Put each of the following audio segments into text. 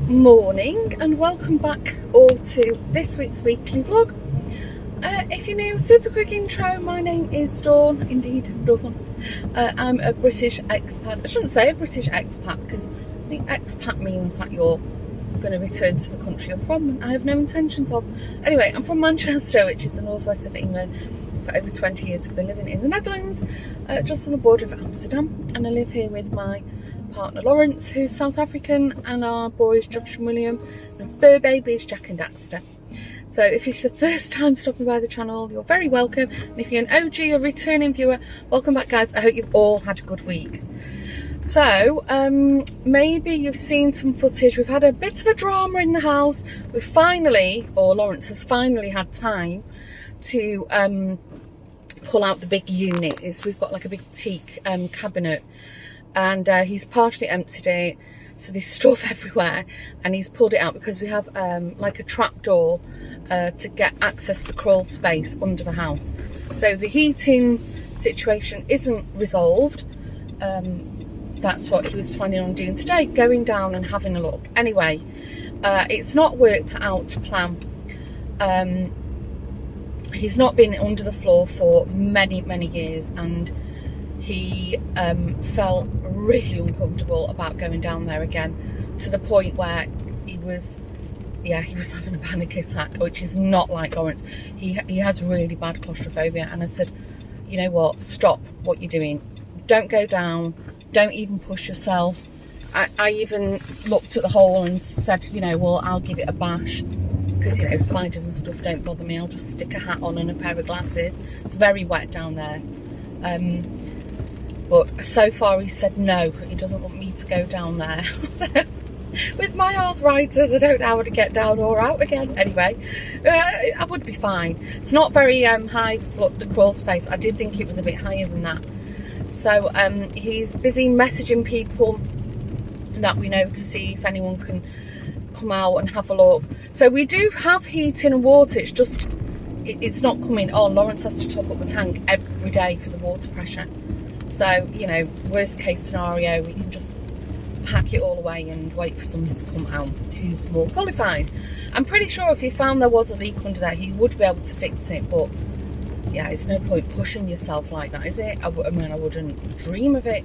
Morning and welcome back all to this week's weekly vlog. If you're new, super quick intro, my name is Dawn, indeed Dawn. I'm a British expat. I shouldn't say a British expat because I think expat means that you're going to return to the country you're from, and I have no intentions of. Anyway, I'm from Manchester, which is the northwest of England. For over 20 years I've been living in the Netherlands, just on the border of Amsterdam, and I live here with my partner Lawrence, who's South African, and our boys Josh and William, and fur babies Jack and Daxter. So if it's your first time stopping by the channel, you're very welcome, and if you're an OG or returning viewer, welcome back guys. I hope you've all had a good week. So maybe you've seen some footage. We've had a bit of a drama in the house. We've finally, or Lawrence has finally had time to pull out the big unit. We've got like a big teak cabinet, and he's partially emptied it, so there's stuff everywhere, and he's pulled it out because we have like a trap door to get access to the crawl space under the house. So the heating situation isn't resolved. That's what he was planning on doing today, going down and having a look. Anyway, it's not worked out to plan. He's not been under the floor for many years, and he felt really uncomfortable about going down there again, to the point where he was having a panic attack, which is not like Lawrence. He has really bad claustrophobia, and I said, you know what, stop what you're doing, don't go down, don't even push yourself. I even looked at the hole and said, you know, well, I'll give it a bash, because, you know, spiders and stuff don't bother me. I'll just stick a hat on and a pair of glasses. It's very wet down there. But so far he said no, he doesn't want me to go down there. With my arthritis, I don't know how to get down or out again. Anyway, I would be fine. It's not very high, the crawl space. I did think it was a bit higher than that. So he's busy messaging people that we know to see if anyone can come out and have a look. So we do have heating and water, it's just it's not coming on. Lawrence has to top up the tank every day for the water pressure. So, you know, worst case scenario, we can just pack it all away and wait for somebody to come out who's more qualified. I'm pretty sure if he found there was a leak under there, he would be able to fix it, but yeah, it's no point pushing yourself like that, is it? I mean, I wouldn't dream of it.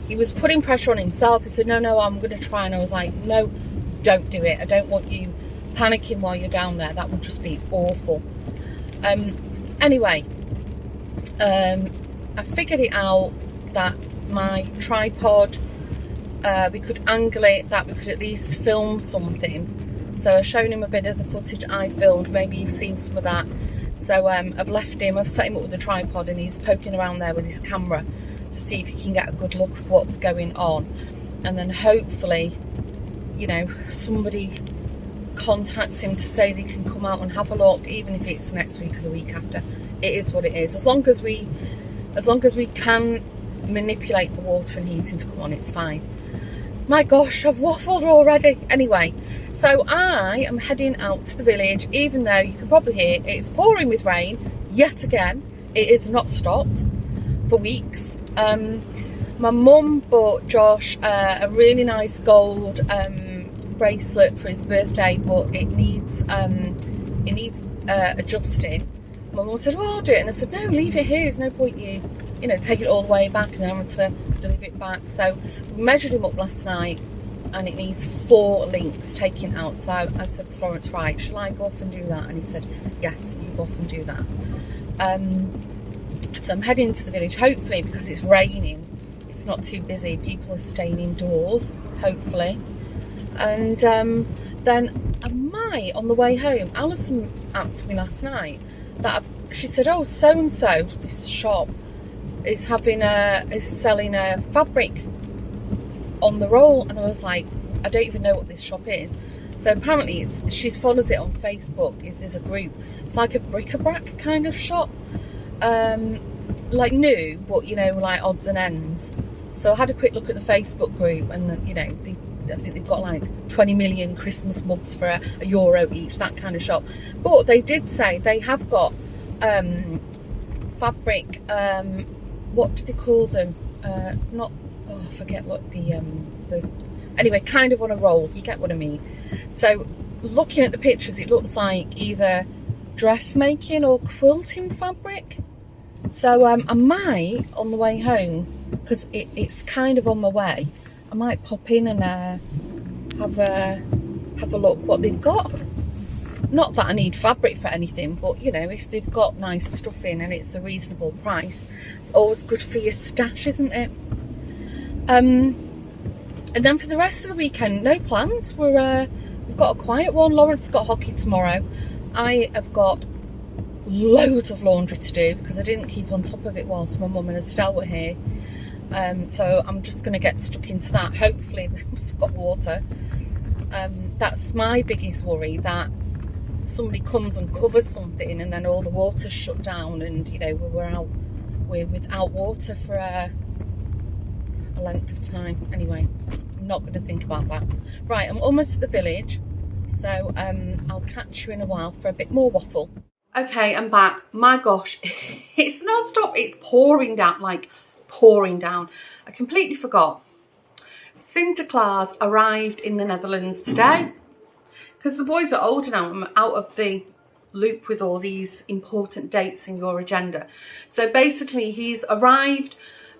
He was putting pressure on himself. He said, no, I'm going to try. And I was like, no, don't do it. I don't want you panicking while you're down there. That would just be awful. Anyway, I figured it out that my tripod, we could angle it, that we could at least film something. So I've shown him a bit of the footage I filmed. Maybe you've seen some of that. So I've left him, I've set him up with the tripod, and he's poking around there with his camera to see if he can get a good look of what's going on. And then hopefully, you know, somebody contacts him to say they can come out and have a look, even if it's next week or the week after. It is what it is. As long as we can manipulate the water and heating to come on, it's fine. My gosh, I've waffled already. Anyway, so I am heading out to the village, even though you can probably hear it's pouring with rain yet again. It is not stopped for weeks. My mum bought Josh a really nice gold bracelet for his birthday, but it needs adjusting. My mum said, well, I'll do it, and I said, no, leave it here, there's no point you know, take it all the way back and then I'm to deliver it back. So we measured him up last night, and it needs 4 links taken out. So I said to Lawrence, right, shall I go off and do that? And he said, yes, you go off and do that. So I'm heading to the village, hopefully, because it's raining, it's not too busy, people are staying indoors, hopefully. And then I might, on the way home, Alison asked me last night that she said, oh, so and so, this shop is selling a fabric on the roll, and I was like, I don't even know what this shop is. So apparently she follows it on Facebook. There's a group. It's like a bric-a-brac kind of shop, like new, but you know, like odds and ends. So I had a quick look at the Facebook group, and you know, I think they've got like 20 million Christmas mugs for a euro each, that kind of shop. But they did say they have got fabric, what do they call them? not, oh, I forget what the anyway, kind of on a roll, you get what I mean. So looking at the pictures, it looks like either dressmaking or quilting fabric. So I might, on the way home, because it's kind of on my way, I might pop in and have a look what they've got. Not that I need fabric for anything, but you know, if they've got nice stuff in and it's a reasonable price, it's always good for your stash, isn't it? And then for the rest of the weekend, no plans. We've got a quiet one. Lawrence has got hockey tomorrow. I have got loads of laundry to do because I didn't keep on top of it whilst my mum and Estelle were here. So I'm just going to get stuck into that. Hopefully we've got water. That's my biggest worry, that somebody comes and covers something and then all the water's shut down and, you know, we're without water for a length of time. Anyway, I'm not going to think about that. Right, I'm almost at the village, so I'll catch you in a while for a bit more waffle. Okay, I'm back. My gosh, it's non-stop. It's pouring down, like pouring down. I completely forgot. Sinterklaas arrived in the Netherlands today because the boys are older now. I'm out of the loop with all these important dates in your agenda. So basically, he's arrived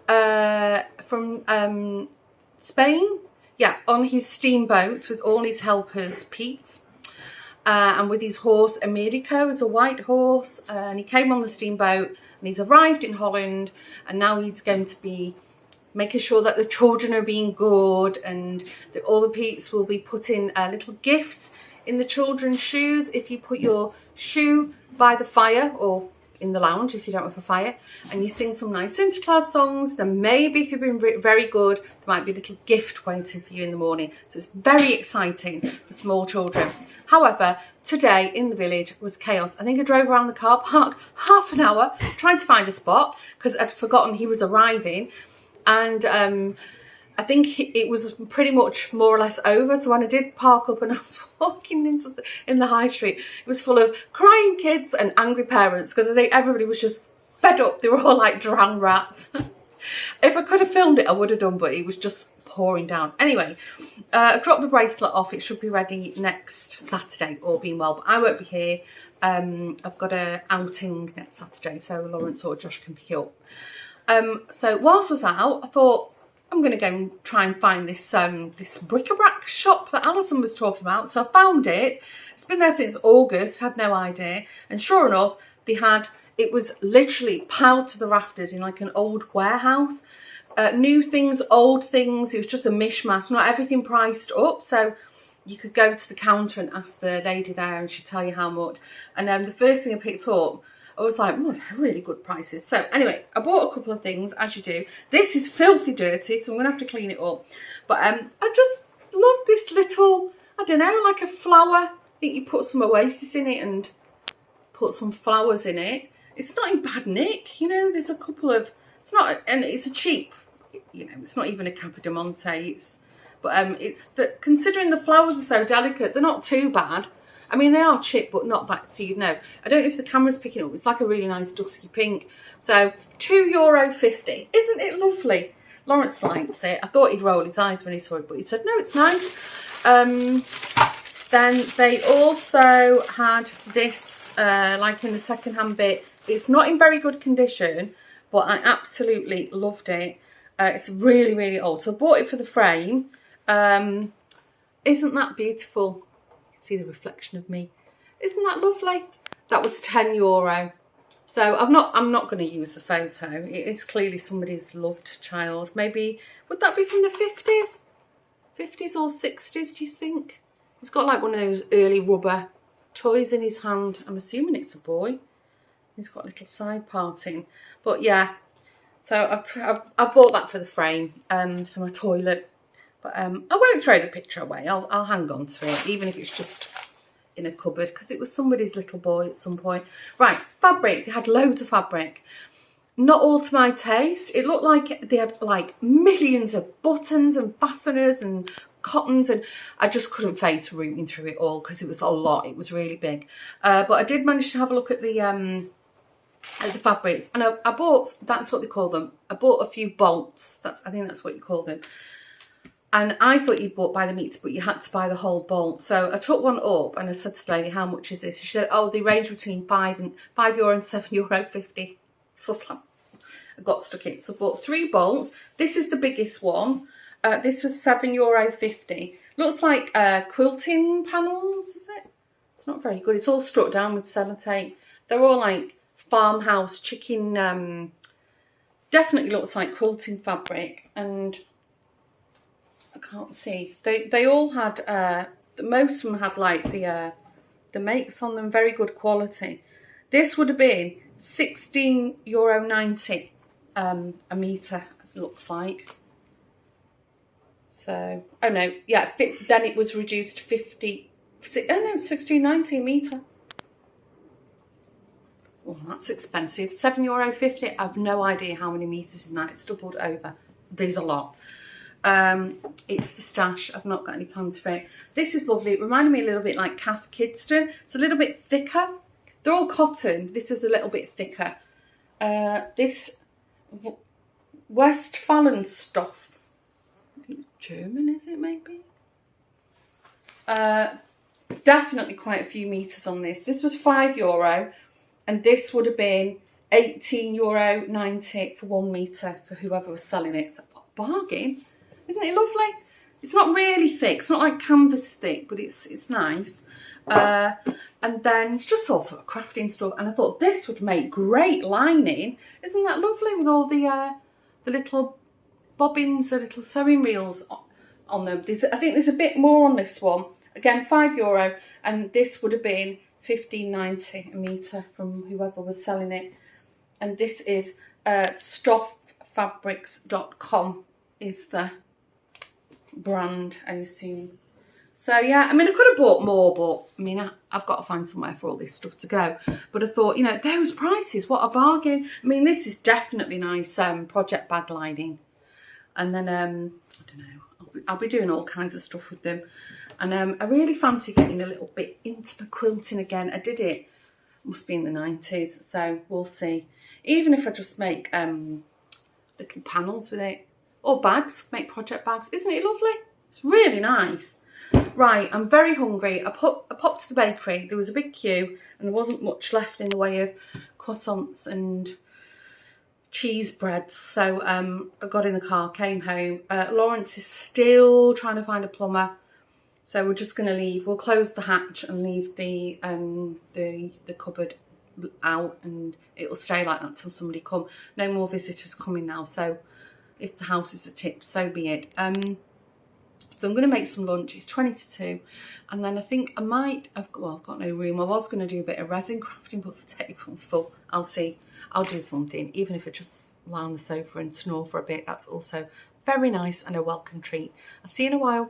from Spain, yeah, on his steamboat with all his helpers, Pete's. And with his horse Americo, it's a white horse, and he came on the steamboat and he's arrived in Holland, and now he's going to be making sure that the children are being good, and that all the Pete's will be putting little gifts in the children's shoes. If you put your shoe by the fire, or in the lounge if you don't have a fire, and you sing some nice Sinterklaas songs, then maybe if you've been very good, there might be a little gift waiting for you in the morning. So it's very exciting for small children. However, today in the village was chaos. I think I drove around the car park half an hour trying to find a spot because I'd forgotten he was arriving, and I think it was pretty much more or less over. So when I did park up and I was walking in the high street, it was full of crying kids and angry parents because I think everybody was just fed up. They were all like drowned rats. If I could have filmed it, I would have done, but it was just pouring down. Anyway, I dropped the bracelet off. It should be ready next Saturday, all being well, but I won't be here. I've got an outing next Saturday, so Lawrence or Josh can pick it up. So whilst I was out, I thought, I'm going to go and try and find this this bric-a-brac shop that Alison was talking about. So I found it. It's been there since August, had no idea. And sure enough, it was literally piled to the rafters in like an old warehouse. New things, old things. It was just a mishmash, not everything priced up. So you could go to the counter and ask the lady there and she'd tell you how much. And then the first thing I picked up, I was like, oh, they're really good prices. So anyway, I bought a couple of things, as you do. This is filthy dirty, so I'm going to have to clean it up. But I just love this little, I don't know, like a flower. I think you put some oasis in it and put some flowers in it. It's not in bad nick, you know, there's a couple of, it's not, and it's a cheap, you know, it's not even a Capodimonte. Considering the flowers are so delicate, they're not too bad. I mean, they are cheap, but not bad, so you'd know. I don't know if the camera's picking up. It's like a really nice dusky pink. So, €2.50. Isn't it lovely? Lawrence likes it. I thought he'd roll his eyes when he saw it, but he said, no, it's nice. Then they also had this, like in the second-hand bit. It's not in very good condition, but I absolutely loved it. It's really, really old. So I bought it for the frame. Isn't that beautiful? See the reflection of me. Isn't that lovely? That was €10. So I'm not going to use the photo. It is clearly somebody's loved child. Maybe, would that be from the 50s? 50s or 60s, do you think? He's got like one of those early rubber toys in his hand. I'm assuming it's a boy. He's got a little side parting. But yeah, so I've bought that for the frame, for my toilet. But I won't throw the picture away. I'll hang on to it, even if it's just in a cupboard, because it was somebody's little boy at some point. Right, fabric. They had loads of fabric. Not all to my taste. It looked like they had like millions of buttons and fasteners and cottons, and I just couldn't face rooting through it all because it was a lot. It was really big. But I did manage to have a look at the the fabrics, and I bought, that's what they call them, I bought a few bolts, I think that's what you call them, and I thought you bought by the meter, but you had to buy the whole bolt. So I took one up and I said to the lady, how much is this? She said, oh, they range between €5 and €7.50. So I got stuck in, so I bought 3 bolts. This is the biggest one. This was €7.50. Looks like quilting panels, is it? It's not very good. It's all stuck down with sellotape. They're all like farmhouse chicken, definitely looks like quilting fabric, and I can't see. They all had, most of them had like the makes on them, very good quality. This would have been €16.90 a metre, it looks like. So, oh no, yeah, then it was reduced to 50, oh no, €16.90 a metre. Oh, that's expensive. €7.50. I've no idea how many metres in that. It's doubled over. There's a lot. It's for stash. I've not got any plans for it. This is lovely. It reminded me a little bit like Cath Kidston. It's a little bit thicker. They're all cotton. This is a little bit thicker. This Westfalenstoff. I think it's German, is it maybe? Definitely quite a few metres on this. This was €5. And this would have been €18.90 for 1 metre for whoever was selling it. So what a bargain. Isn't it lovely? It's not really thick. It's not like canvas thick, but it's nice. And then it's just all for crafting stuff. And I thought this would make great lining. Isn't that lovely with all the little bobbins, the little sewing reels on them? I think there's a bit more on this one. Again, €5. And this would have been $15.90 a metre from whoever was selling it. And this is stofffabrics.com is the brand, I assume. So yeah, I mean, I could have bought more, but I mean, I've got to find somewhere for all this stuff to go. But I thought, you know, those prices, what a bargain. I mean, this is definitely nice project bag lining. And then, I don't know, I'll be doing all kinds of stuff with them. And I really fancy getting a little bit into my quilting again. I did it, must be in the 90s, so we'll see. Even if I just make little panels with it. Or bags, make project bags. Isn't it lovely? It's really nice. Right, I'm very hungry. I popped to the bakery. There was a big queue and there wasn't much left in the way of croissants and cheese breads. So I got in the car, came home. Lawrence is still trying to find a plumber. So we're just going to leave. We'll close the hatch and leave the cupboard out, and it'll stay like that till somebody come. No more visitors coming now. So if the house is a tip, so be it. So I'm going to make some lunch. It's 20 to 2, and then I think I might. I've got no room. I was going to do a bit of resin crafting, but the table's full. I'll see. I'll do something, even if I just lie on the sofa and snore for a bit. That's also very nice and a welcome treat. I'll see you in a while.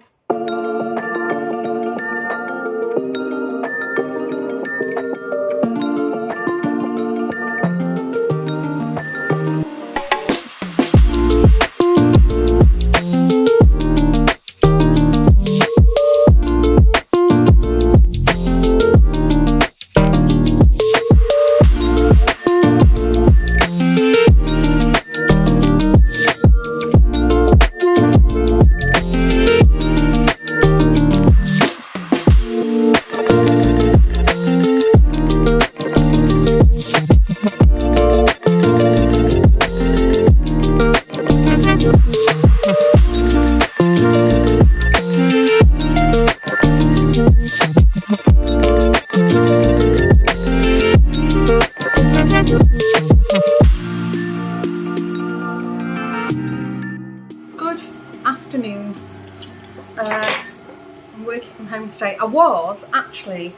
I'm working from home today. I was actually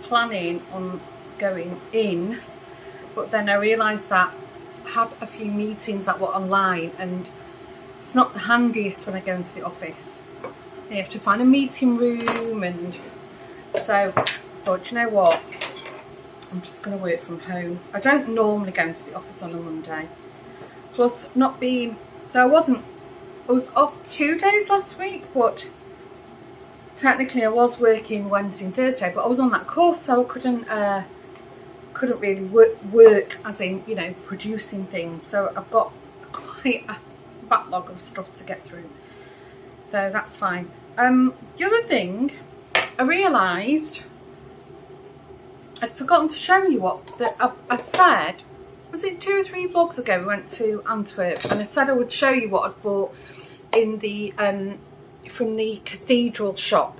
planning on going in, but then I realised that I had a few meetings that were online and it's not the handiest when I go into the office. You have to find a meeting room, and so I thought, you know what, I'm just going to work from home. I don't normally go into the office on a Monday. Plus not being, so I was off 2 days last week, but technically I was working Wednesday and Thursday, but I was on that course, so I couldn't couldn't really work as in, you know, producing things. So I've got quite a backlog of stuff to get through. So that's fine. The other thing, I realised I'd forgotten to show you I said, was it 2 or 3 vlogs ago we went to Antwerp, and I said I would show you what I'd bought in the from the cathedral shop.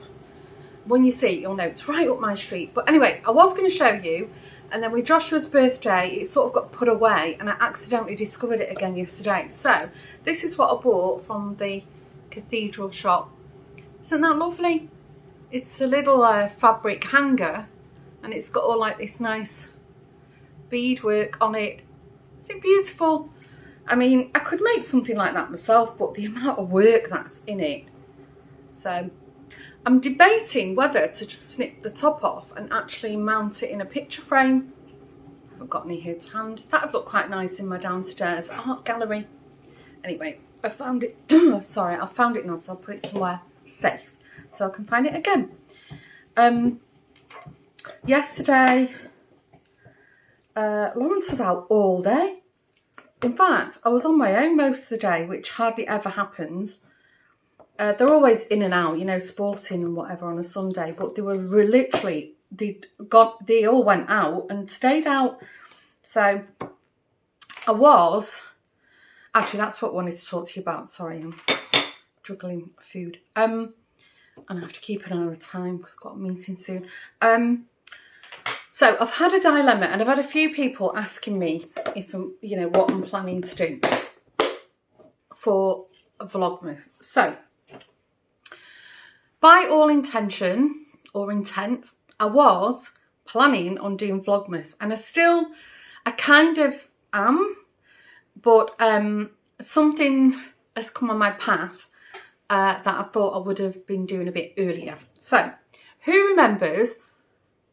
When you see it, you'll know it's right up my street. But anyway, I was going to show you, and then with Joshua's birthday it sort of got put away and I accidentally discovered it again yesterday. So this is what I bought from the cathedral shop. Isn't that lovely? It's a little fabric hanger, and it's got all like this nice beadwork on it. Is it beautiful? I mean, I could make something like that myself, but the amount of work that's in it. So I'm debating whether to just snip the top off and actually mount it in a picture frame. I haven't got any here to hand. That would look quite nice in my downstairs art gallery. Anyway, I found it. Sorry, I found it now, so I'll put it somewhere safe so I can find it again. Yesterday, Lawrence was out all day. In fact, I was on my own most of the day, which hardly ever happens. They're always in and out, you know, sporting and whatever on a Sunday, but they were literally, they all went out and stayed out. So I was, actually that's what I wanted to talk to you about. Sorry, I'm juggling food. And I have to keep an eye on the time because I've got a meeting soon. So I've had a dilemma, and I've had a few people asking me if I'm, you know, what I'm planning to do for Vlogmas. So by all intention or intent, I was planning on doing Vlogmas, and I kind of am, but something has come on my path that I thought I would have been doing a bit earlier. So who remembers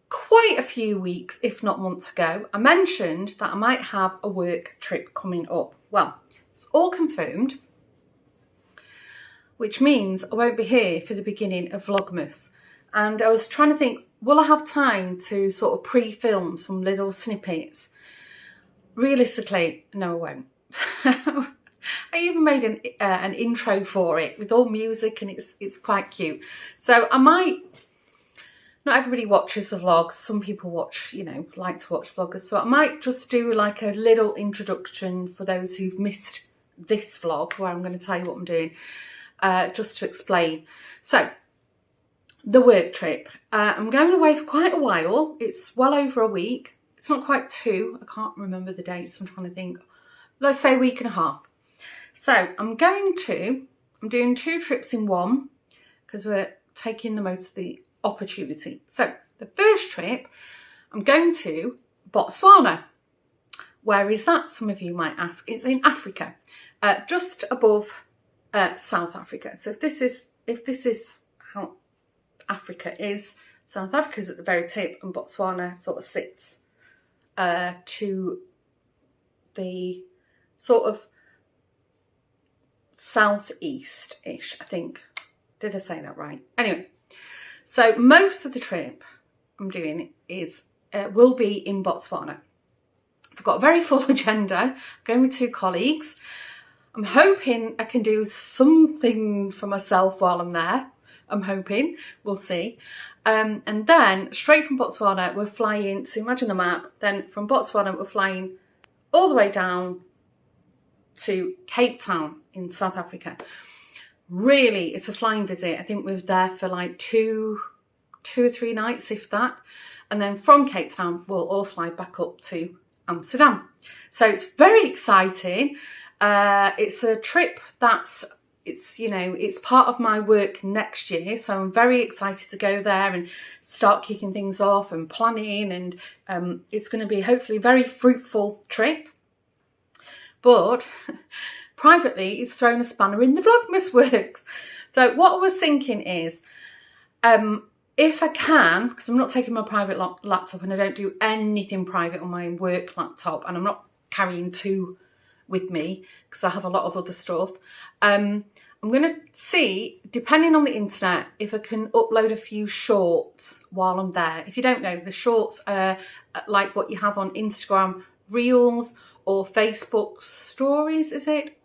quite a few weeks, if not months ago, I mentioned that I might have a work trip coming up? Well, it's all confirmed, which means I won't be here for the beginning of Vlogmas. And I was trying to think, will I have time to sort of pre-film some little snippets? Realistically, no, I won't. I even made an intro for it with all music, and it's quite cute. So I might, not everybody watches the vlogs. Some people watch, you know, like to watch vloggers. So I might just do like a little introduction for those who've missed this vlog, where I'm going to tell you what I'm doing, just to explain. So the work trip. I'm going away for quite a while. It's well over a week. It's not quite 2. I can't remember the dates. I'm trying to think. Let's say a week and a half. So I'm doing 2 trips in one, because we're taking the most of the opportunity. So the first trip, I'm going to Botswana. Where is that? Some of you might ask. It's in Africa, just above South Africa. So if this is how Africa is, South Africa's at the very tip, and Botswana sort of sits to the sort of southeast-ish, I think. Did I say that right? Anyway, so most of the trip I'm doing will be in Botswana. I've got a very full agenda, going with 2 colleagues. I'm hoping I can do something for myself while I'm there. I'm hoping, we'll see. And then straight from Botswana, we're flying, so imagine the map, then from Botswana, we're flying all the way down to Cape Town in South Africa. Really, it's a flying visit. I think we're there for like 2 or 3 nights, if that. And then from Cape Town, we'll all fly back up to Amsterdam. So it's very exciting. It's a trip it's part of my work next year. So I'm very excited to go there and start kicking things off and planning. And it's going to be hopefully a very fruitful trip. But privately, it's thrown a spanner in the Vlogmas works. So what I was thinking is, if I can, because I'm not taking my private laptop, and I don't do anything private on my work laptop, and I'm not carrying 2 with me because I have a lot of other stuff. I'm going to see, depending on the internet, if I can upload a few shorts while I'm there. If you don't know, the shorts are like what you have on Instagram Reels or Facebook Stories, is it?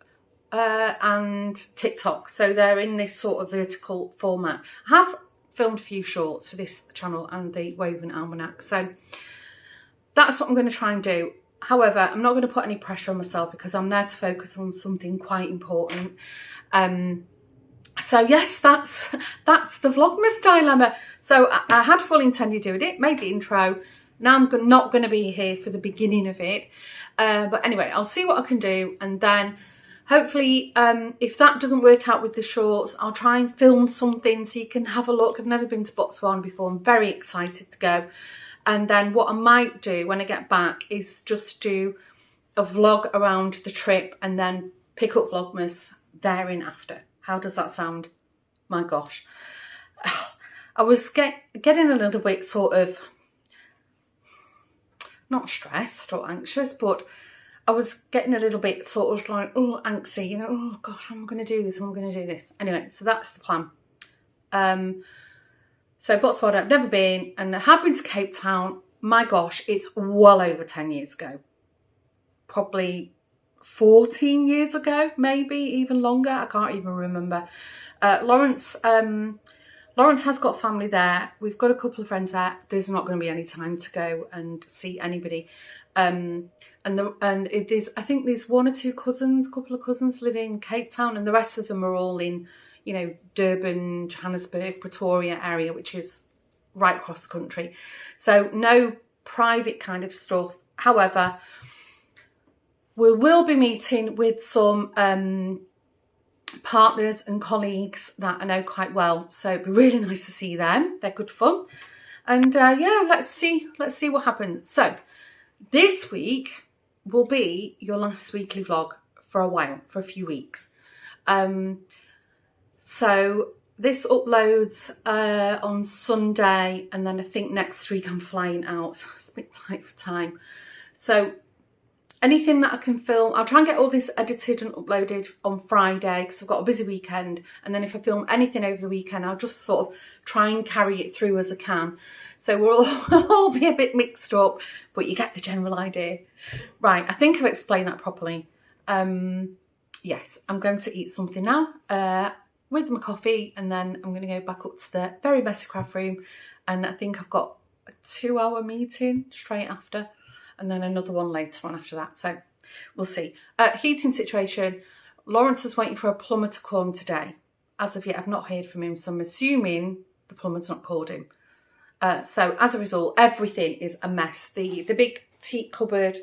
And TikTok. So they're in this sort of vertical format. I have filmed a few shorts for this channel and the Woven Almanac. So that's what I'm going to try and do. However, I'm not going to put any pressure on myself because I'm there to focus on something quite important. So yes, that's the Vlogmas dilemma. So I had fully intended doing it, made the intro. Now I'm not going to be here for the beginning of it. But anyway, I'll see what I can do. And then hopefully, if that doesn't work out with the shorts, I'll try and film something so you can have a look. I've never been to Botswana before. I'm very excited to go. And then what I might do when I get back is just do a vlog around the trip and then pick up Vlogmas therein after. How does that sound? My gosh. I was getting a little bit sort of, not stressed or anxious, but I was getting a little bit sort of like, oh, angsty, you know, oh God, I'm going to do this, I'm going to do this. Anyway, so that's the plan. So Botswana, I've never been, and I have been to Cape Town. My gosh, it's well over 10 years ago. Probably 14 years ago, maybe even longer. I can't even remember. Lawrence has got family there. We've got a couple of friends there. There's not going to be any time to go and see anybody. And it is, I think there's one or two cousins, couple of cousins live in Cape Town, and the rest of them are all in, you know, Durban, Johannesburg, Pretoria area, which is right across the country. So no private kind of stuff. However, we will be meeting with some partners and colleagues that I know quite well. So it'd be really nice to see them. They're good fun. And yeah, let's see what happens. So this week will be your last weekly vlog for a while, for a few weeks. So this uploads on Sunday, and then I think next week I'm flying out. It's a bit tight for time. So anything that I can film, I'll try and get all this edited and uploaded on Friday because I've got a busy weekend. And then if I film anything over the weekend, I'll just sort of try and carry it through as I can. So we'll all be a bit mixed up, but you get the general idea. Right, I think I've explained that properly. Yes, I'm going to eat something now with my coffee, and then I'm going to go back up to the very messy craft room. And I think I've got a 2-hour meeting straight after, and then another one later on after that. So we'll see. Heating situation. Lawrence is waiting for a plumber to come today. As of yet, I've not heard from him, so I'm assuming the plumber's not called him. So as a result, everything is a mess. The big teak cupboard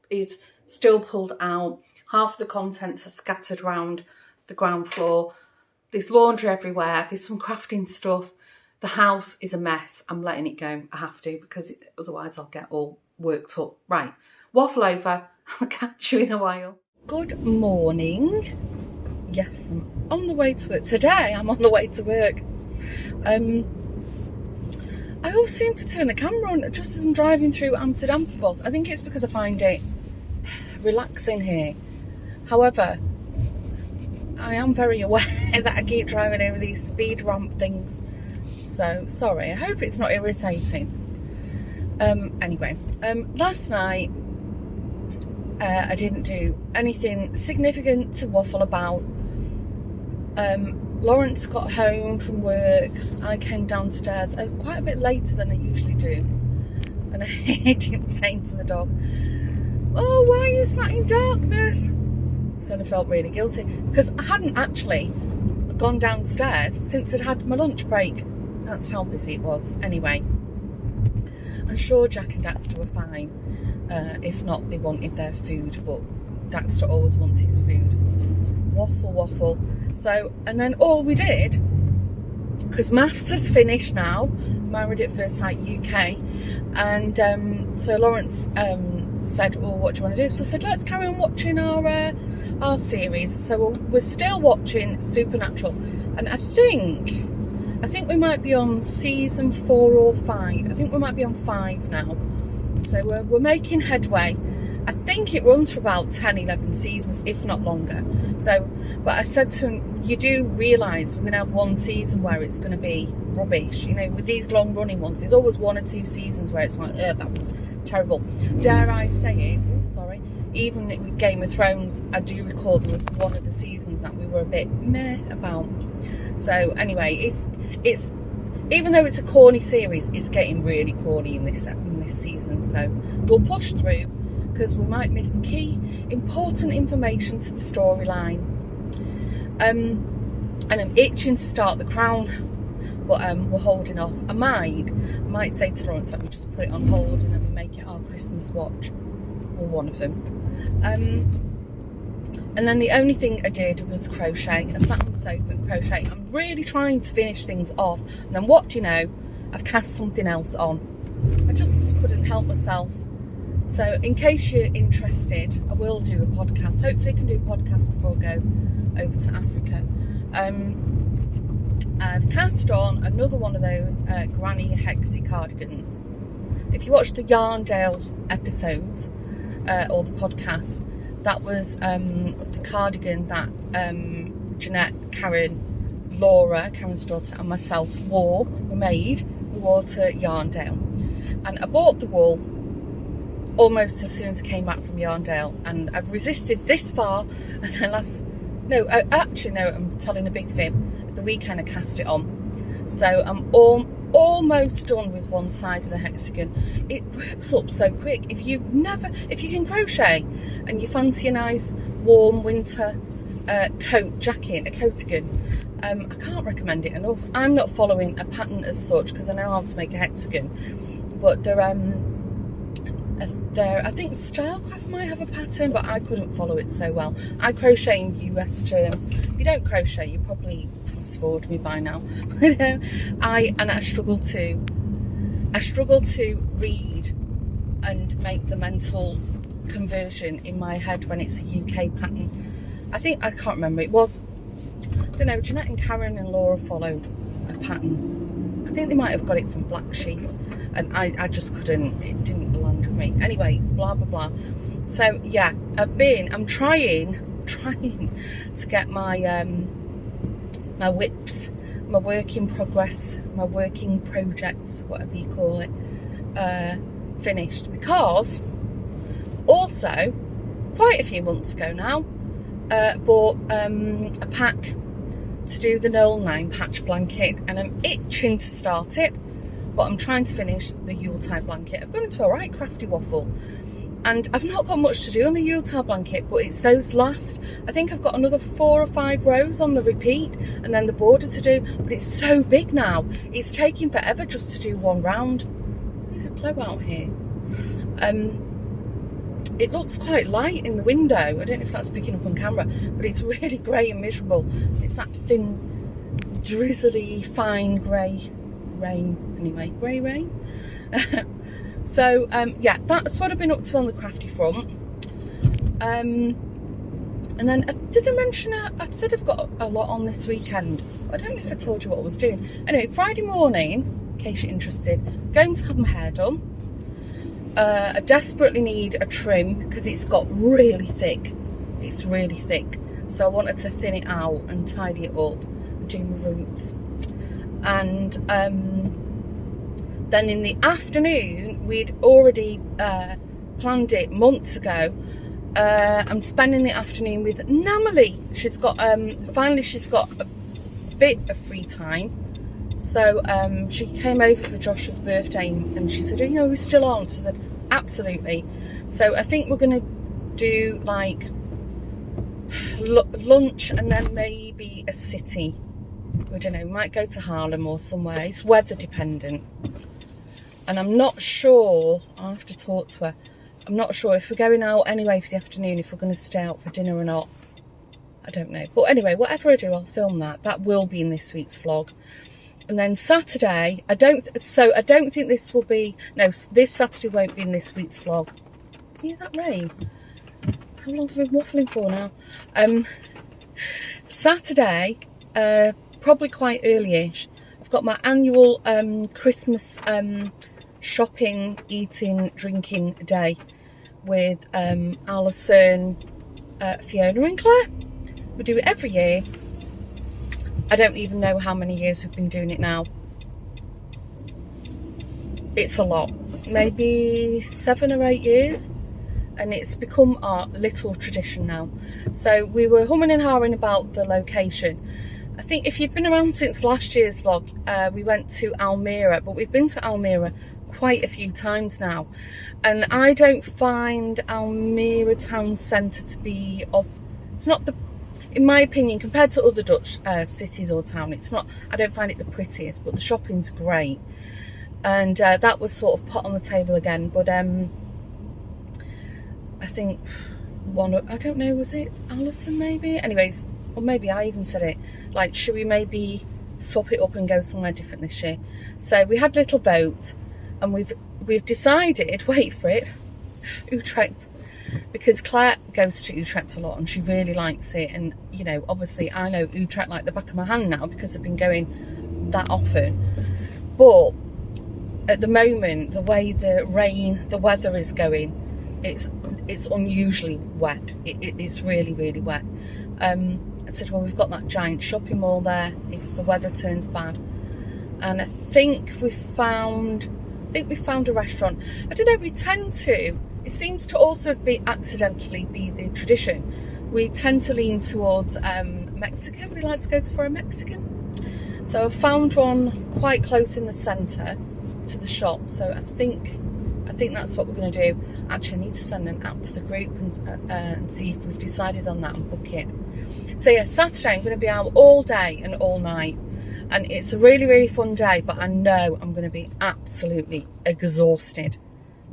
is still pulled out. Half the contents are scattered around the ground floor. There's laundry everywhere. There's some crafting stuff. The house is a mess. I'm letting it go. I have to, because otherwise I'll get all worked up. Right, waffle over. I'll catch you in a while. Good morning. Yes, I'm on the way to work. Today I'm on the way to work. I always seem to turn the camera on just as I'm driving through Amsterdam spots. I think it's because I find it relaxing here. However, I am very aware that I keep driving over these speed ramp things. So, sorry. I hope it's not irritating. Anyway, last night I didn't do anything significant to waffle about. Lawrence got home from work. I came downstairs quite a bit later than I usually do. And I heard him saying to the dog, "Oh, why are you sat in darkness?" So I felt really guilty because I hadn't actually gone downstairs since I'd had my lunch break. That's how busy it was. Anyway, I'm sure Jack and Daxter were fine. If not, they wanted their food, but Daxter always wants his food. Waffle. So, and then all we did, because maths is finished now, Married at First Sight UK, and so Lawrence said, "Well, what do you want to do?" So I said, "Let's carry on watching our series." So we're still watching Supernatural, and I think we might be on season 4 or 5. I think we might be on 5 now. So we're making headway. I think it runs for about 10, 11 seasons, if not longer. So But I said to him, you do realise we're going to have one season where it's going to be rubbish. You know, with these long running ones, there's always 1 or 2 seasons where it's like, that was terrible. Dare I say it? Oh, sorry. Even with Game of Thrones, I do recall there was one of the seasons that we were a bit meh about. So anyway, it's even though it's a corny series, it's getting really corny in this season. So we'll push through, because we might miss key important information to the storyline. And I'm itching to start The Crown, but we're holding off. I might say to Lawrence that we just put it on hold and then we make it our Christmas watch, or one of them. And then the only thing I did was crochet. I sat on the sofa and crochet. I'm really trying to finish things off, and then what do you know, I've cast something else on. I just couldn't help myself. So in case you're interested, I will do a podcast. Hopefully I can do a podcast before I go over to Africa. I've cast on another one of those granny hexy cardigans. If you watch the Yarndale episodes or the podcast, that was the cardigan that Jeanette, Karen, Laura, Karen's daughter, and myself wore to Yarndale. And I bought the wool almost as soon as I came back from Yarndale, and I've resisted this far, and then I'm telling a big fib. The weekend I cast it on, so I'm almost done with one side of the hexagon. It works up so quick. If you can crochet and you fancy a nice warm winter jacket, a coatigan, I can't recommend it enough. I'm not following a pattern as such, because I know how to make a hexagon, but I think Stylecraft might have a pattern, but I couldn't follow it so well. I crochet in US terms. If you don't crochet, you probably fast forward me by now. I struggle to read and make the mental conversion in my head when it's a UK pattern. I can't remember. It was, I don't know, Jeanette and Karen and Laura followed a pattern. I think they might have got it from Black Sheep, and I just couldn't, it didn't land with me. Anyway, blah blah blah. So yeah, I'm trying to get my my whips, my work in progress, my working projects, whatever you call it, finished, because also quite a few months ago now bought a pack to do the Knoll 9 patch blanket, and I'm itching to start it, but I'm trying to finish the Yuletide blanket. I've gone into a right crafty waffle, and I've not got much to do on the Yuletide blanket, but it's those last, I think I've got another 4 or 5 rows on the repeat, and then the border to do, but it's so big now, it's taking forever just to do one round. There's a blowout here. It looks quite light in the window. I don't know if that's picking up on camera, but it's really grey and miserable. It's that thin, drizzly, fine grey rain. Anyway, grey rain. So, yeah, that's what I've been up to on the crafty front. And then, did I mention I said I've got a lot on this weekend. I don't know if I told you what I was doing. Anyway, Friday morning, in case you're interested, going to have my hair done. I desperately need a trim because it's got really thick. It's really thick. So I wanted to thin it out and tidy it up, do my roots. And then in the afternoon, we'd already planned it months ago. I'm spending the afternoon with Namalie. She's got finally she's got a bit of free time. So she came over for Joshua's birthday, and she said, we're still on. She said, absolutely. So I think we're going to do like lunch and then maybe a city. I don't know, we might go to Harlem or somewhere. It's weather dependent. And I'm not sure, I'll have to talk to her. I'm not sure if we're going out anyway for the afternoon, if we're going to stay out for dinner or not. I don't know. But anyway, whatever I do, I'll film that. That will be in this week's vlog. And then Saturday, I don't think this will be, no, this Saturday won't be in this week's vlog. Can you hear that rain? How long have I been waffling for now? Saturday, probably quite early-ish, I've got my annual Christmas shopping, eating, drinking day with Alison, Fiona and Claire. We do it every year. I don't even know how many years we've been doing it now. It's a lot, maybe 7 or 8 years, and it's become our little tradition now. So we were humming and hawing about the location. I think if you've been around since last year's vlog, we went to Almere, but we've been to Almere quite a few times now, and I don't find Almere town centre to be it's not the, in my opinion, compared to other Dutch cities or town, it's not, I don't find it the prettiest, but the shopping's great. And that was sort of put on the table again, but I think I don't know, was it Alison maybe? Anyways, or maybe I even said it, like, should we maybe swap it up and go somewhere different this year? So we had a little vote, and we've decided, wait for it, Utrecht, because Claire goes to Utrecht a lot and she really likes it, and you know, obviously I know Utrecht like the back of my hand now because I've been going that often. But at the moment, the way the weather is going, it's unusually wet. It's really, really wet. I said, well, we've got that giant shopping mall there if the weather turns bad, and I think we found a restaurant. I don't know, it seems to also accidentally be the tradition. We tend to lean towards Mexican. We like to go for a Mexican. So I found one quite close in the centre to the shop. So I think that's what we're going to do. Actually, I need to send it out to the group and see if we've decided on that and book it. So yeah, Saturday I'm going to be out all day and all night, and it's a really, really fun day, but I know I'm going to be absolutely exhausted.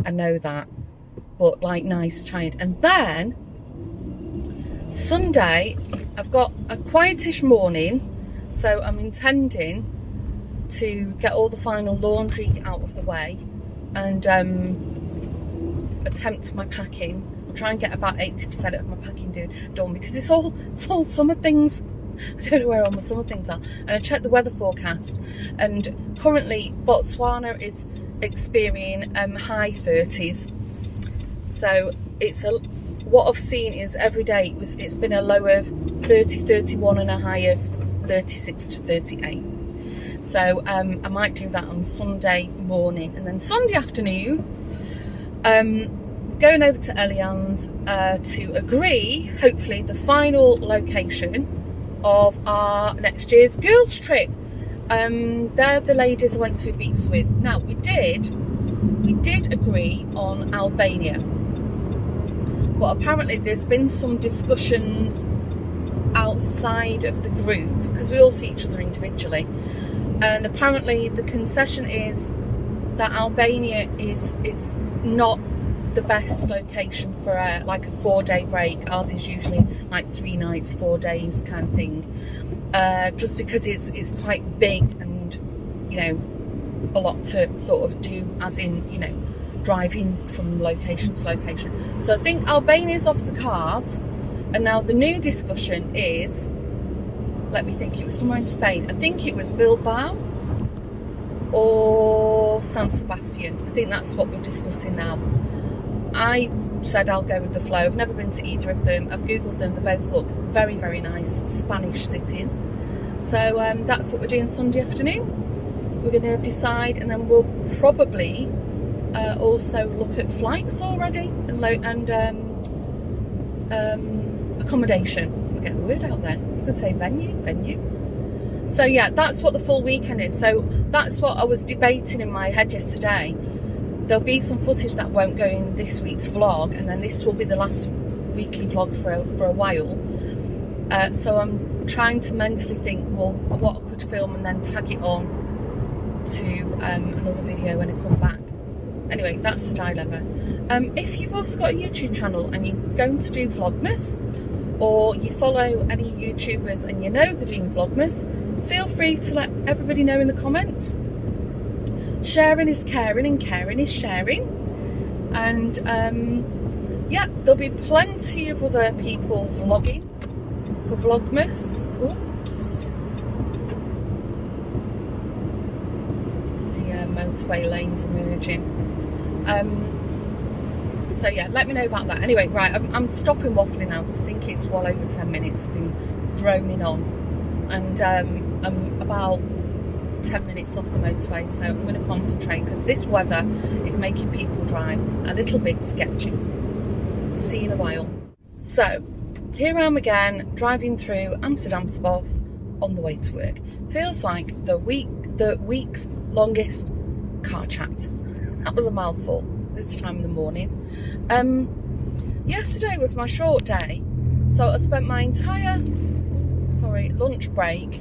I know that, but like nice tired. And then Sunday I've got a quietish morning, so I'm intending to get all the final laundry out of the way and attempt my packing. I'll try and get about 80% of my packing done, because it's all summer things. I don't know where all my summer things are. And I checked the weather forecast, and currently Botswana is experiencing high 30s. So what I've seen is every day it's been a low of 30, 31 and a high of 36 to 38. So I might do that on Sunday morning, and then Sunday afternoon going over to Errands to agree, hopefully, the final location of our next year's girls trip. They're the ladies I went to Beats with. Now we did agree on Albania, but apparently there's been some discussions outside of the group, because we all see each other individually, and apparently the concession is that Albania is not the best location for like a 4-day break. Ours is usually like 3 nights, 4 days kind of thing, just because it's quite big and, you know, a lot to sort of do, as in, you know, driving from location to location. So I think Albania's off the cards, and now the new discussion is, let me think, it was somewhere in Spain. I think it was Bilbao or San Sebastian. I think that's what we're discussing now. I said I'll go with the flow. I've never been to either of them. I've googled them. They both look very, very nice Spanish cities. So that's what we're doing Sunday afternoon. We're going to decide, and then we'll probably also look at flights already and accommodation. I'll get the word out then. I was going to say venue. So yeah, that's what the full weekend is. So that's what I was debating in my head yesterday. There'll be some footage that won't go in this week's vlog, and then this will be the last weekly vlog for a while. So I'm trying to mentally think, well, what I could film and then tag it on to another video when I come back. Anyway, that's the dilemma. If you've also got a YouTube channel and you're going to do Vlogmas, or you follow any YouTubers and you know they're doing Vlogmas, feel free to let everybody know in the comments. Sharing is caring, and caring is sharing. And yeah, there'll be plenty of other people vlogging for Vlogmas. Oops. The motorway lanes are merging. So yeah, let me know about that. Anyway, right, I'm stopping waffling now because I think it's well over 10 minutes. I've been droning on, and I'm about 10 minutes off the motorway, so I'm going to concentrate because this weather is making people drive a little bit sketchy. See you in a while. So here I am again, driving through Amsterdam spots on the way to work. Feels like the week's longest car chat. That was a mouthful this time in the morning. Yesterday was my short day, so I spent my entire lunch break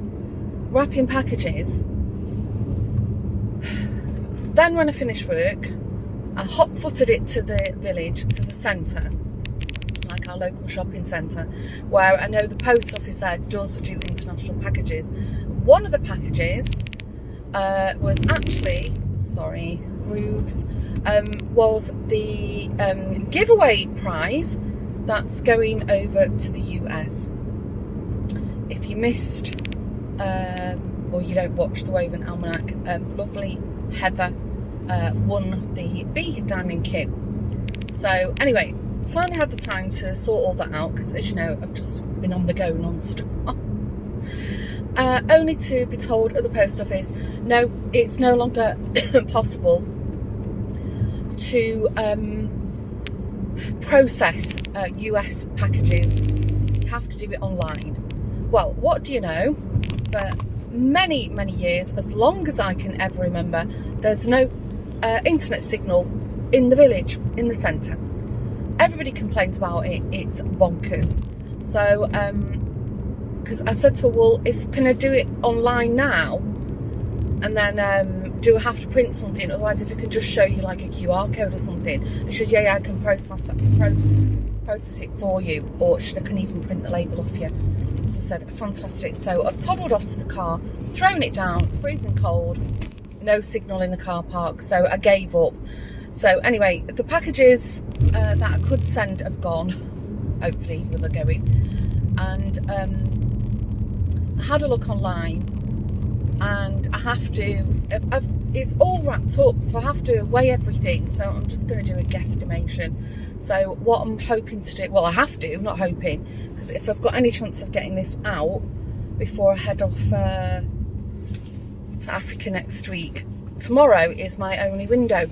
wrapping packages. Then when I finished work, I hot-footed it to the village, to the centre, like our local shopping centre, where I know the post office there does do international packages. One of the packages was actually, Grooves, was the giveaway prize that's going over to the US. If you missed or you don't watch the Woven Almanac, lovely Heather won the B Diamond kit. So anyway, finally had the time to sort all that out because, as you know, I've just been on the go non-stop. Only to be told at the post office, no, it's no longer possible to process US packages. You have to do it online. Well, what do you know? For many years, as long as I can ever remember, there's no internet signal in the village, in the centre. Everybody complains about it. It's bonkers. So because I said to her, well, can I do it online now, and then do I have to print something? Otherwise, if I could just show you like a QR code or something. And she said, yeah, I can process it for you, or I can even print the label off you. She said, fantastic. So I've toddled off to the car, thrown it down, freezing cold, no signal in the car park, so I gave up. So anyway, the packages that I could send have gone, hopefully, where they're going. And I had a look online, and I have to, it's all wrapped up, so I have to weigh everything. So I'm just going to do a guesstimation. So what I'm hoping to do, well, I have to, I'm not hoping, because if I've got any chance of getting this out before I head off to Africa next week, tomorrow is my only window.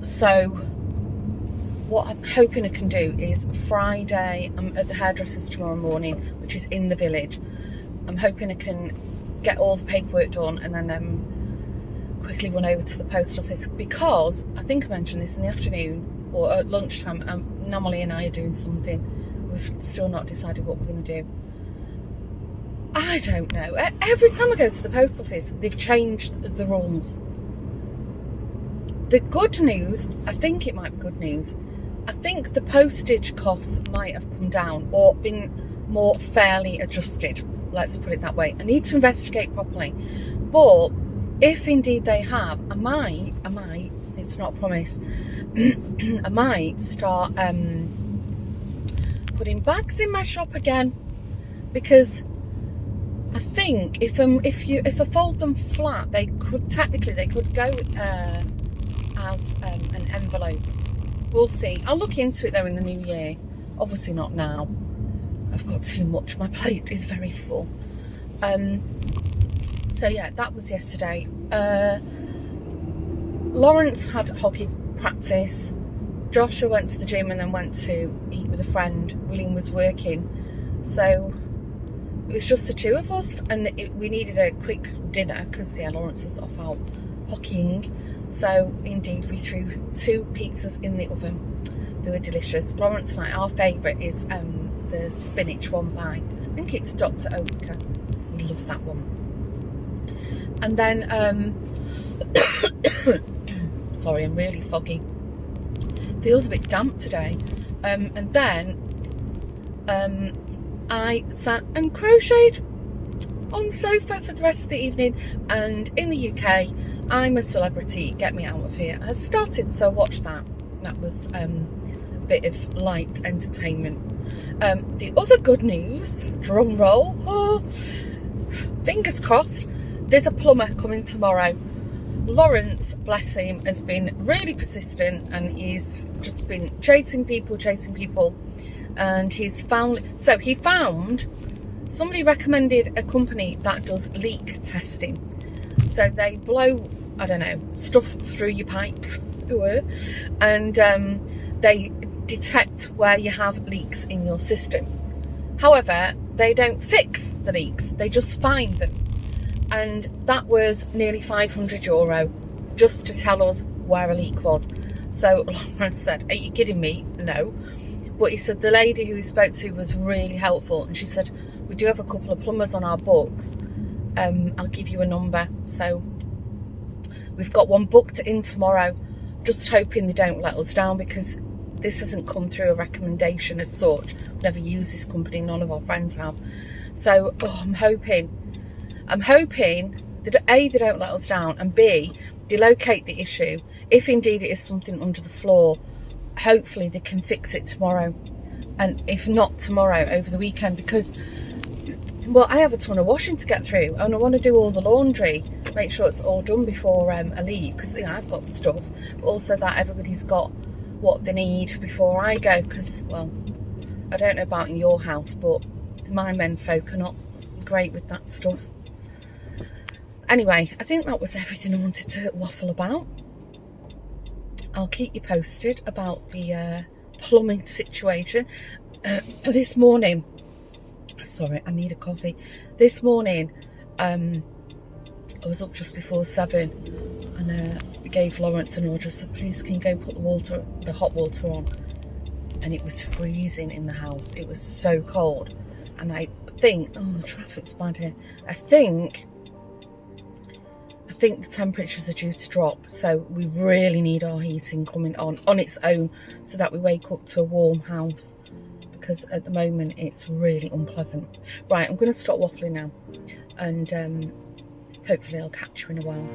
So what I'm hoping I can do is Friday, I'm at the hairdressers tomorrow morning, which is in the village. I'm hoping I can get all the paperwork done and then quickly run over to the post office, because I think I mentioned this in the afternoon or at lunchtime, Namalie and I are doing something. We've still not decided what we're going to do. I don't know. Every time I go to the post office, they've changed the rules. The good news, I think it might be good news, I think the postage costs might have come down or been more fairly adjusted. Let's put it that way. I need to investigate properly. But if indeed they have, I might, it's not a promise, I might start putting bags in my shop again, because I think if I fold them flat, they could go as an envelope. We'll see. I'll look into it though in the new year. Obviously not now. I've got too much. My plate is very full. So yeah, that was yesterday. Lawrence had hockey practice. Joshua went to the gym and then went to eat with a friend. William was working. So it was just the two of us, and we needed a quick dinner because Lawrence was off out hockeying. So indeed, we threw 2 pizzas in the oven. They were delicious. Lawrence and I, our favourite is the spinach one by, I think it's Dr. Oetker. We love that one. And then, sorry, I'm really foggy. Feels a bit damp today. And then I sat and crocheted on the sofa for the rest of the evening. And in the UK, I'm a Celebrity, Get Me Out of Here has started, so I watched that. That was a bit of light entertainment. The other good news, drum roll, fingers crossed, there's a plumber coming tomorrow. Lawrence, bless him, has been really persistent, and he's just been chasing people, and he found somebody recommended a company that does leak testing. So they blow, I don't know, stuff through your pipes, and they detect where you have leaks in your system. However, they don't fix the leaks, they just find them. And that was nearly €500 just to tell us where a leak was. So Lawrence said, are you kidding me? No. But he said the lady who he spoke to was really helpful, and she said, we do have a couple of plumbers on our books. I'll give you a number. So we've got one booked in tomorrow, just hoping they don't let us down, because this hasn't come through a recommendation as such. We've never used this company, none of our friends have. So I'm hoping that A, they don't let us down, and B, they locate the issue. If indeed it is something under the floor, hopefully they can fix it tomorrow, and if not tomorrow, over the weekend, because, well, I have a ton of washing to get through, and I want to do all the laundry, make sure it's all done before I leave, because, you know, I've got stuff, but also that everybody's got what they need before I go, because, well, I don't know about in your house, but my men folk are not great with that stuff. Anyway, I think that was everything I wanted to waffle about. I'll keep you posted about the plumbing situation. This morning, sorry, I need a coffee. This morning, I was up just before 7, and gave Lawrence an order. So please, can you go put the hot water on? And it was freezing in the house. It was so cold, and I think, oh, the traffic's bad here. I think the temperatures are due to drop, so we really need our heating coming on its own, so that we wake up to a warm house, because at the moment it's really unpleasant. Right, I'm going to stop waffling now, and hopefully I'll catch you in a while.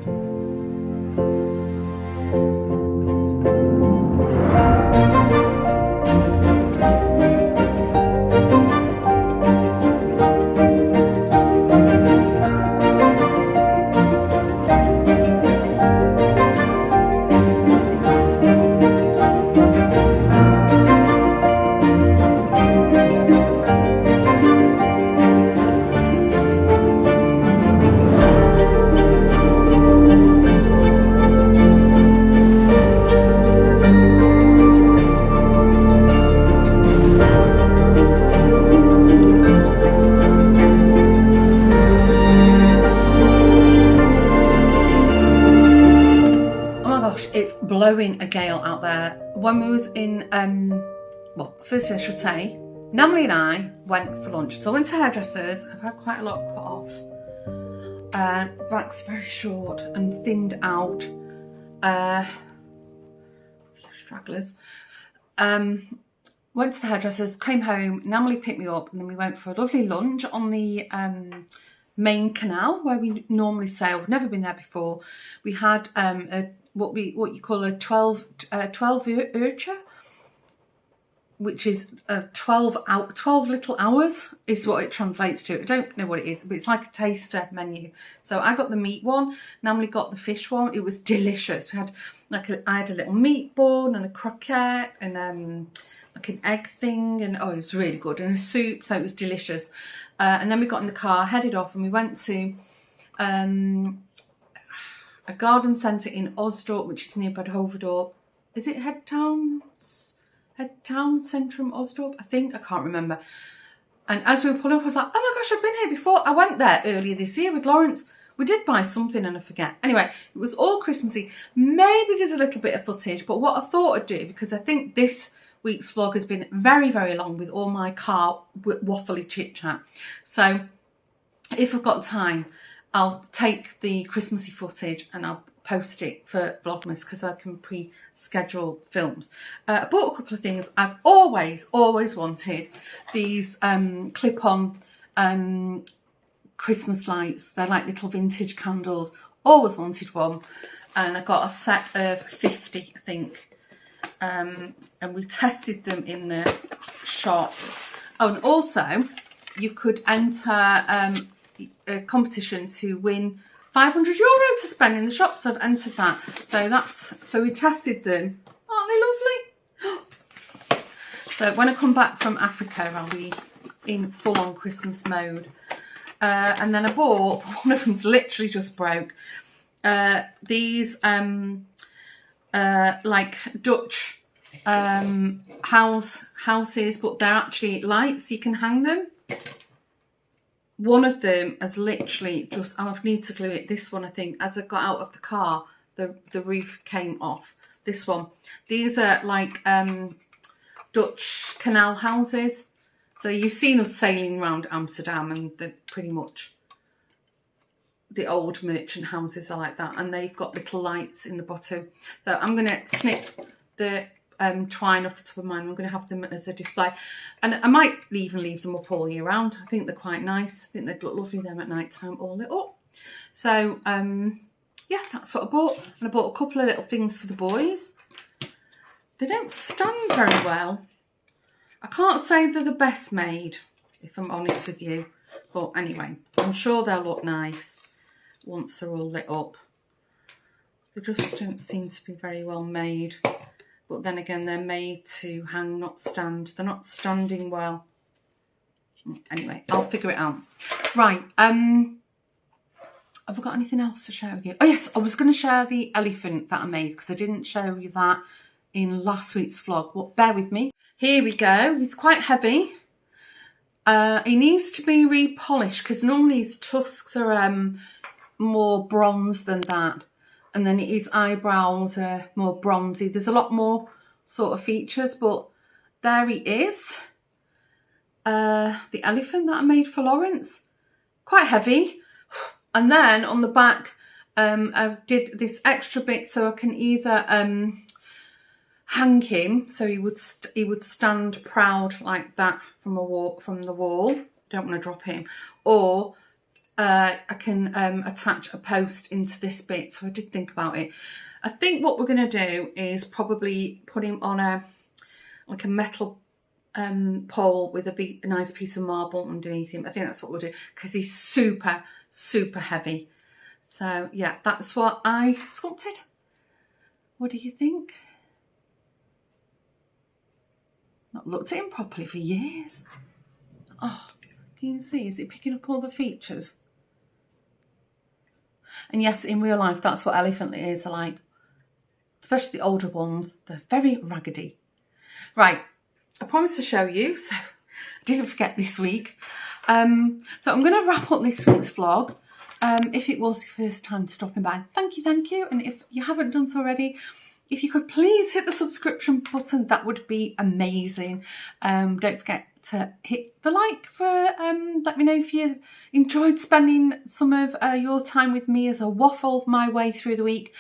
It's blowing a gale out there. When we was in, well, firstly I should say, Namalie and I went for lunch. So I went to hairdressers. I've had quite a lot cut off. Back's very short and thinned out. A few stragglers. Went to the hairdressers, came home, Namalie picked me up, and then we went for a lovely lunch on the main canal where we normally sail. We've never been there before. We had what you call a 12 urcha, which is 12 little hours is what it translates to. I don't know what it is, but it's like a taster menu. So I got the meat one, Namalie got the fish one. It was delicious. We had I had a little meat bun and a croquette and like an egg thing, and oh, it was really good, and a soup. So it was delicious. And then we got in the car, headed off, and we went to a garden centre in Osdorp, which is near Bad Hovedorp. Is it Head Town Centrum Osdorp? I think, I can't remember. And as we were pulling up, I was like, oh my gosh, I've been here before. I went there earlier this year with Lawrence. We did buy something and I forget. Anyway, it was all Christmassy. Maybe there's a little bit of footage, but what I thought I'd do, because I think this week's vlog has been very, very long with all my car waffly chit chat. So if I've got time, I'll take the Christmassy footage and I'll post it for Vlogmas, because I can pre-schedule films. I bought a couple of things. I've always wanted these clip-on Christmas lights. They're like little vintage candles. Always wanted one. And I got a set of 50, I think. And we tested them in the shop. Oh, and also you could enter a competition to win €500 to spend in the shop. So I've entered that. So we tested them. Aren't they lovely? So when I come back from Africa, I'll be in full-on Christmas mode. And then I bought, one of them's literally just broke, these like Dutch houses, but they're actually lights, so you can hang them. One of them has literally just, and I need to glue it, this one I think, as I got out of the car, the roof came off. This one. These are like Dutch canal houses. So you've seen us sailing around Amsterdam, and they're pretty much, the old merchant houses are like that, and they've got little lights in the bottom. So I'm going to snip the twine off the top of mine. I'm going to have them as a display, and I might even leave them up all year round. I think they're quite nice. I think they'd look lovely them at night time all lit up. So yeah, that's what I bought. And I bought a couple of little things for the boys. They don't stand very well. I can't say they're the best made, if I'm honest with you. But anyway, I'm sure they'll look nice once they're all lit up. They just don't seem to be very well made. But then again, they're made to hang, not stand. They're not standing well. Anyway, I'll figure it out. Right, have I got anything else to share with you? Oh yes, I was going to share the elephant that I made, because I didn't show you that in last week's vlog. Well, bear with me. Here we go. He's quite heavy. He needs to be repolished, because normally his tusks are more bronze than that. And then his eyebrows are more bronzy. There's a lot more sort of features, but there he is. The elephant that I made for Lawrence. Quite heavy. And then on the back, I did this extra bit so I can either hang him, so he would stand proud like that from the wall. Don't want to drop him. Or I can attach a post into this bit. So I did think about it. I think what we're going to do is probably put him on a metal pole with a nice piece of marble underneath him. I think that's what we'll do, because he's super, super heavy. So yeah, that's what I sculpted. What do you think? Not looked at him properly for years. Oh, can you see? Is it picking up all the features? And yes, in real life, that's what elephant ears are like. Especially the older ones. They're very raggedy. Right, I promised to show you, so I didn't forget this week. So I'm going to wrap up this week's vlog. If it was your first time stopping by, thank you. And if you haven't done so already, if you could please hit the subscription button, that would be amazing. Don't forget to hit the like for, let me know if you enjoyed spending some of your time with me as I waffle my way through the week.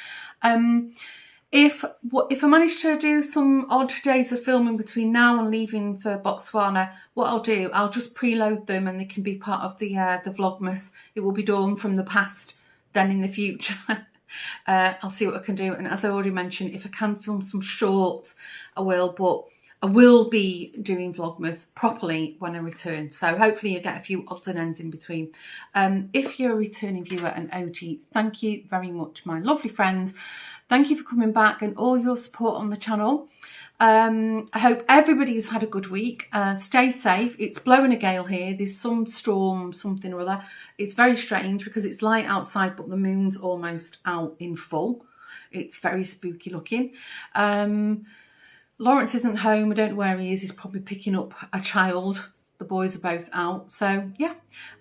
If I manage to do some odd days of filming between now and leaving for Botswana, what I'll do, I'll just preload them and they can be part of the Vlogmas. It will be done from the past, then in the future. I'll see what I can do. And as I already mentioned, if I can film some shorts, I will. But I will be doing Vlogmas properly when I return. So hopefully you'll get a few odds and ends in between. If you're a returning viewer and OG, thank you very much, my lovely friends. Thank you for coming back and all your support on the channel. I hope everybody's had a good week. Stay safe. It's blowing a gale here. There's some storm, something or other. It's very strange because it's light outside, but the moon's almost out in full. It's very spooky looking. Lawrence isn't home. I don't know where he is. He's probably picking up a child. The boys are both out. So yeah,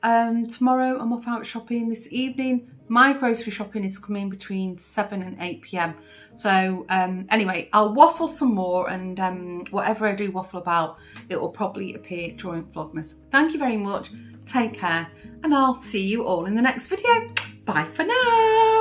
tomorrow I'm off out shopping. This evening my grocery shopping is coming between 7 and 8 p.m. So anyway, I'll waffle some more, and whatever I do waffle about, it will probably appear during Vlogmas. Thank you very much. Take care, and I'll see you all in the next video. Bye for now.